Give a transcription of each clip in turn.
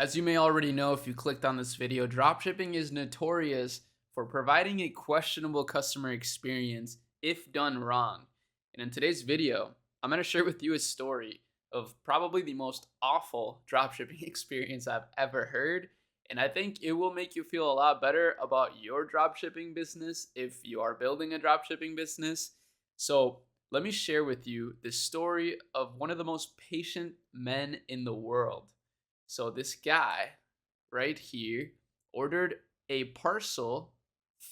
As you may already know if you clicked on this video, dropshipping is notorious for providing a questionable customer experience if done wrong. And in today's video, I'm going to share with you a story of probably the most awful dropshipping experience I've ever heard. And I think it will make you feel a lot better about your dropshipping business if you are building a dropshipping business. So, let me share with you the story of one of the most patient men in the world. So this guy right here ordered a parcel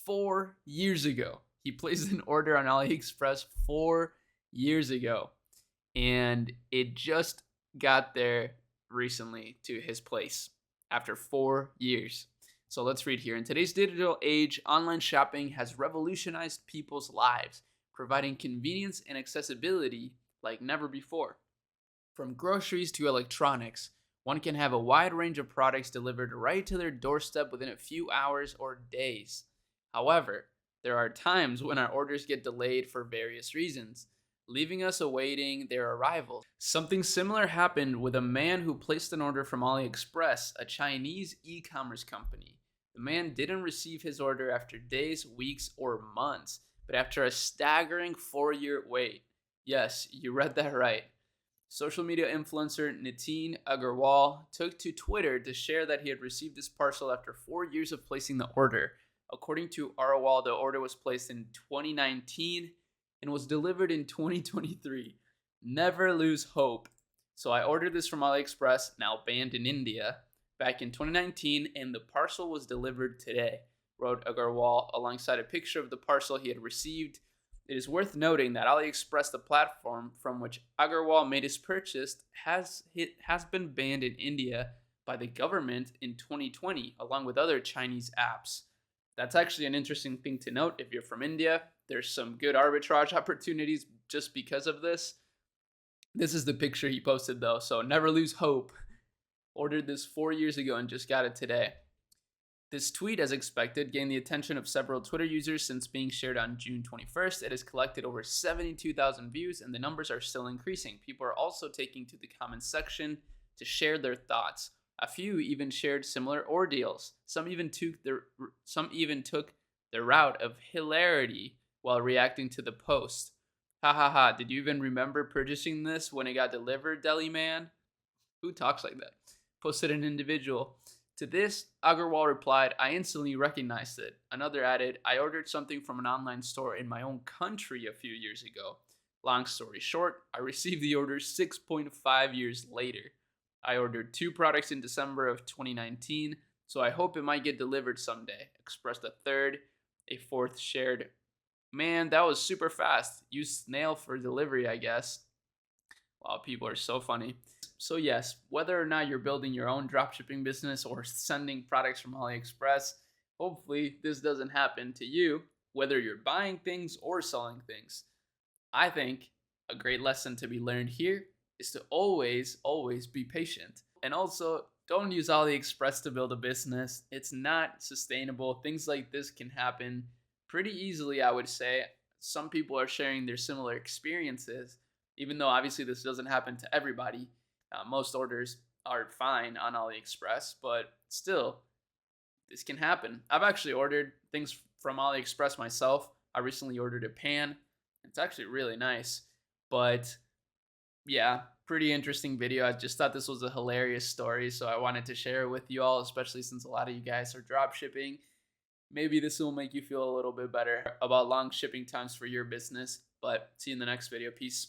4 years ago. He placed an order on AliExpress 4 years ago, and it just got there recently to his place after 4 years. So let's read here. In today's digital age, online shopping has revolutionized people's lives, providing convenience and accessibility like never before. From groceries to electronics, one can have a wide range of products delivered right to their doorstep within a few hours or days. However, there are times when our orders get delayed for various reasons, leaving us awaiting their arrival. Something similar happened with a man who placed an order from AliExpress, a Chinese e-commerce company. The man didn't receive his order after days, weeks, or months, but after a staggering 4-year wait. Yes, you read that right. Social media influencer Nitin Agarwal took to Twitter to share that he had received this parcel after 4 years of placing the order. According to Agarwal, the order was placed in 2019 and was delivered in 2023. Never lose hope. So I ordered this from AliExpress, now banned in India, back in 2019, and the parcel was delivered today, wrote Agarwal alongside a picture of the parcel he had received. It is worth noting that AliExpress, the platform from which Agarwal made his purchase, has been banned in India by the government in 2020, along with other Chinese apps. That's actually an interesting thing to note. If you're from India, there's some good arbitrage opportunities just because of this. This is the picture he posted though, so never lose hope. Ordered this 4 years ago and just got it today. This tweet, as expected, gained the attention of several Twitter users since being shared on June 21st. It has collected over 72,000 views, and the numbers are still increasing. People are also taking to the comments section to share their thoughts. A few even shared similar ordeals. Some even took the route of hilarity while reacting to the post. Ha ha ha, did you even remember purchasing this when it got delivered, Deli Man? Who talks like that? Posted an individual. To this, Agarwal replied, I instantly recognized it. Another added, I ordered something from an online store in my own country a few years ago. Long story short, I received the order 6.5 years later. I ordered 2 products in December of 2019, so I hope it might get delivered someday. Expressed a third. A fourth shared, man, that was super fast. Use snail for delivery, I guess. Wow, people are so funny. So yes, whether or not you're building your own dropshipping business or sending products from AliExpress, hopefully this doesn't happen to you, whether you're buying things or selling things. I think a great lesson to be learned here is to always be patient. And also, don't use AliExpress to build a business. It's not sustainable. Things like this can happen pretty easily, I would say. Some people are sharing their similar experiences, even though obviously this doesn't happen to everybody. Most orders are fine on AliExpress, but still, this can happen. I've actually ordered things from AliExpress myself. I recently ordered a pan. It's actually really nice. But yeah, pretty interesting video. I just thought this was a hilarious story, so I wanted to share it with you all, especially since a lot of you guys are drop shipping. Maybe this will make you feel a little bit better about long shipping times for your business. But see you in the next video. Peace.